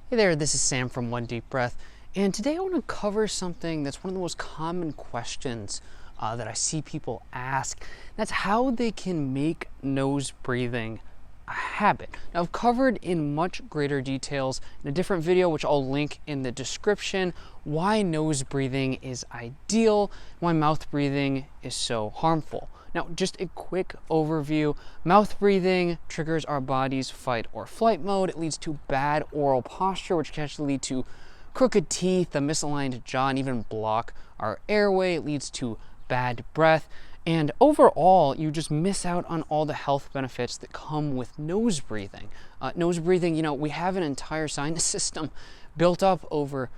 Hey there, this is Sam from One Deep Breath, and today I want to cover something that's one of the most common questions that I see people ask. That's how they can make nose breathing a habit. Now, I've covered in much greater details in a different video, which I'll link in the description, why nose breathing is ideal, why mouth breathing is so harmful. Now, just a quick overview. Mouth breathing triggers our body's fight or flight mode. It leads to bad oral posture, which can actually lead to crooked teeth, a misaligned jaw, and even block our airway. It leads to bad breath. And overall, you just miss out on all the health benefits that come with nose breathing. Nose breathing, we have an entire sinus system built up over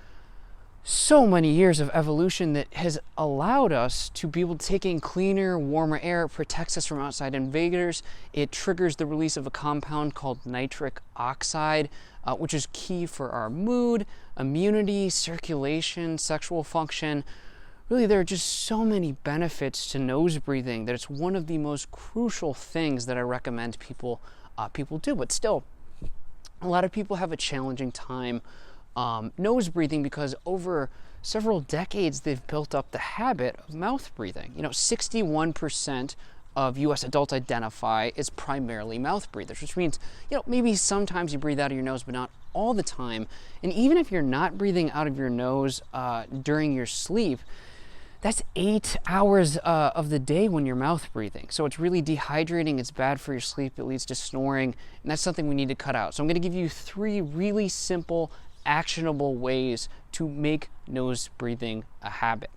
so many years of evolution that has allowed us to be able to take in cleaner, warmer air. It protects us from outside invaders. It triggers the release of a compound called nitric oxide, which is key for our mood, immunity, circulation, sexual function. Really, there are just so many benefits to nose breathing that it's one of the most crucial things that I recommend people do. But still, a lot of people have a challenging time nose breathing because over several decades they've built up the habit of mouth breathing. 61% of US adults identify as primarily mouth breathers, which means, maybe sometimes you breathe out of your nose, but not all the time. And even if you're not breathing out of your nose during your sleep, that's 8 hours of the day when you're mouth breathing. So it's really dehydrating, it's bad for your sleep, it leads to snoring, and that's something we need to cut out. So I'm gonna give you 3 really simple, actionable ways to make nose breathing a habit.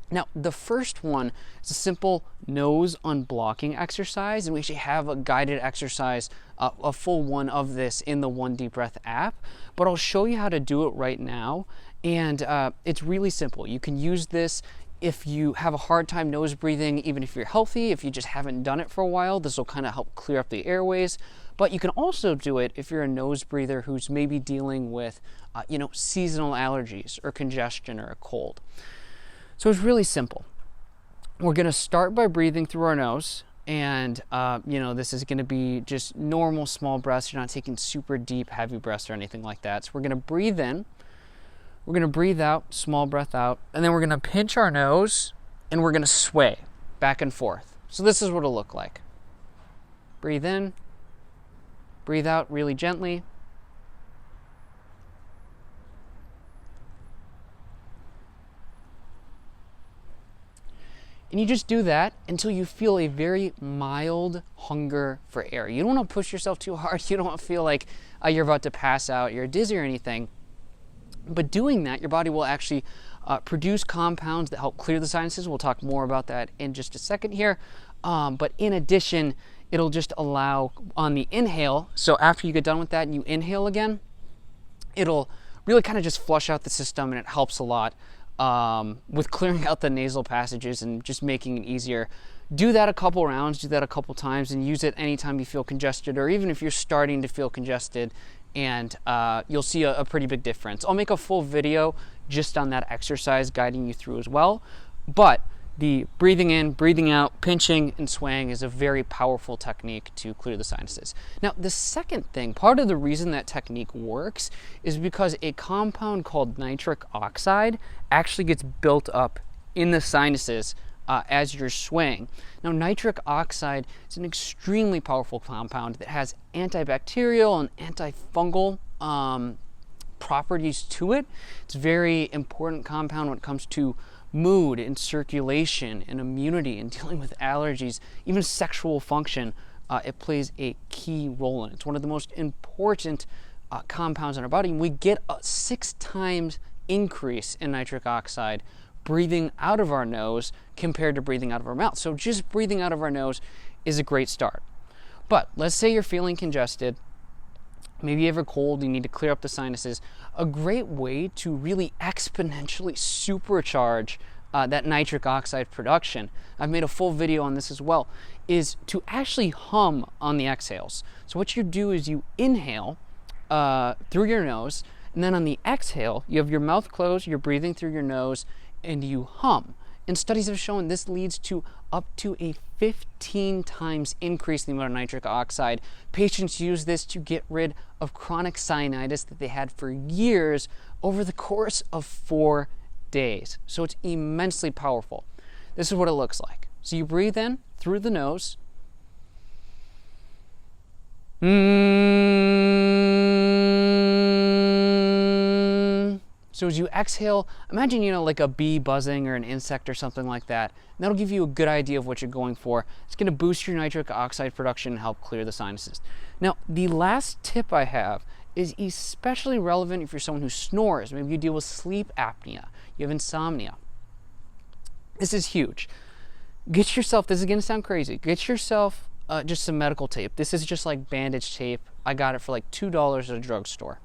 Now, the first one is a simple nose unblocking exercise, and we actually have a guided exercise, a full one of this in the One Deep Breath app, but I'll show you how to do it right now. And it's really simple. You can use this if you have a hard time nose breathing, even if you're healthy. If you just haven't done it for a while, this will kind of help clear up the airways. But you can also do it if you're a nose breather who's maybe dealing with, seasonal allergies or congestion or a cold. So it's really simple. We're going to start by breathing through our nose. And, this is going to be just normal small breaths. You're not taking super deep, heavy breaths or anything like that. So we're going to breathe in. We're going to breathe out, small breath out, and then we're going to pinch our nose and we're going to sway back and forth. So this is what it'll look like. Breathe in, breathe out really gently. And you just do that until you feel a very mild hunger for air. You don't want to push yourself too hard. You don't want to feel like you're about to pass out, you're dizzy or anything. But doing that, your body will actually produce compounds that help clear the sinuses. We'll talk more about that in just a second here. But in addition, it'll just allow on the inhale, so after you get done with that and you inhale again, it'll really kind of just flush out the system, and it helps a lot with clearing out the nasal passages and just making it easier. Do that a couple rounds, do that a couple times, and use it anytime you feel congested, or even if you're starting to feel congested, and you'll see a pretty big difference. I'll make a full video just on that exercise guiding you through as well. But the breathing in, breathing out, pinching and swaying is a very powerful technique to clear the sinuses. Now, the second thing, part of the reason that technique works is because a compound called nitric oxide actually gets built up in the sinuses as you're swaying. Now, nitric oxide is an extremely powerful compound that has antibacterial and antifungal properties to it. It's a very important compound when it comes to mood and circulation and immunity and dealing with allergies, even sexual function. It plays a key role in it. It's one of the most important compounds in our body, and we get a 6 times increase in nitric oxide breathing out of our nose compared to breathing out of our mouth. So just breathing out of our nose is a great start. But let's say you're feeling congested, maybe you have a cold, you need to clear up the sinuses. A great way to really exponentially supercharge that nitric oxide production, I've made a full video on this as well, is to actually hum on the exhales. So what you do is you inhale through your nose, and then on the exhale, you have your mouth closed, you're breathing through your nose, and you hum. And studies have shown this leads to up to a 15 times increase in the amount of nitric oxide. Patients use this to get rid of chronic sinusitis that they had for years over the course of 4 days. So it's immensely powerful. This is what it looks like. So you breathe in through the nose. So as you exhale, imagine, like a bee buzzing or an insect or something like that. And that'll give you a good idea of what you're going for. It's going to boost your nitric oxide production and help clear the sinuses. Now, the last tip I have is especially relevant if you're someone who snores. Maybe you deal with sleep apnea, you have insomnia. This is huge. Get yourself, this is going to sound crazy, get yourself just some medical tape. This is just like bandage tape. I got it for like $2 at a drugstore.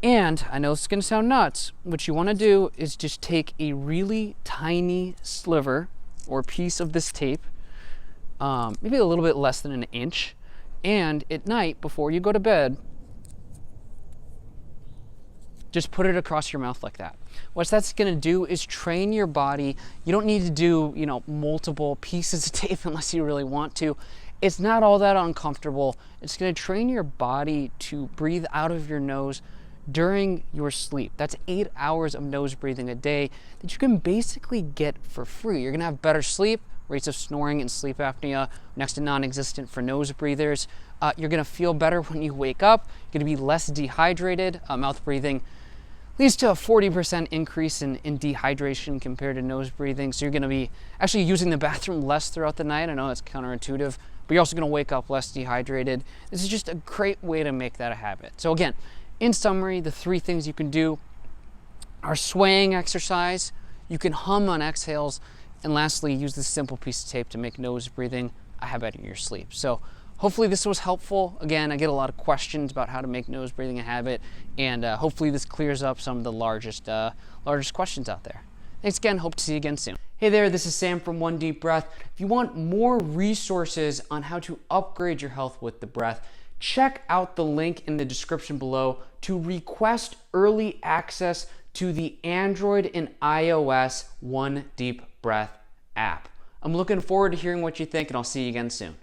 And I know this is going to sound nuts. What you want to do is just take a really tiny sliver or piece of this tape, maybe a little bit less than an inch, and at night before you go to bed, just put it across your mouth like that. What that's going to do is train your body. You don't need to do, multiple pieces of tape unless you really want to. It's not all that uncomfortable. It's going to train your body to breathe out of your nose during your sleep. That's 8 hours of nose breathing a day that you can basically get for free. You're going to have better sleep. Rates of snoring and sleep apnea next to non-existent for nose breathers. You're going to feel better when you wake up. You're going to be less dehydrated. Mouth breathing leads to a 40% increase in dehydration compared to nose breathing. So you're going to be actually using the bathroom less throughout the night. I know that's counterintuitive, but you're also going to wake up less dehydrated. This is just a great way to make that a habit. So again, in summary, the 3 things you can do are swaying exercise, you can hum on exhales, and lastly, use this simple piece of tape to make nose breathing a habit in your sleep. So hopefully this was helpful. Again, I get a lot of questions about how to make nose breathing a habit, and hopefully this clears up some of the largest questions out there. Thanks again. Hope to see you again soon. Hey there, this is Sam from One Deep Breath. If you want more resources on how to upgrade your health with the breath, check out the link in the description below to request early access to the Android and iOS One Deep Breath app. I'm looking forward to hearing what you think, and I'll see you again soon.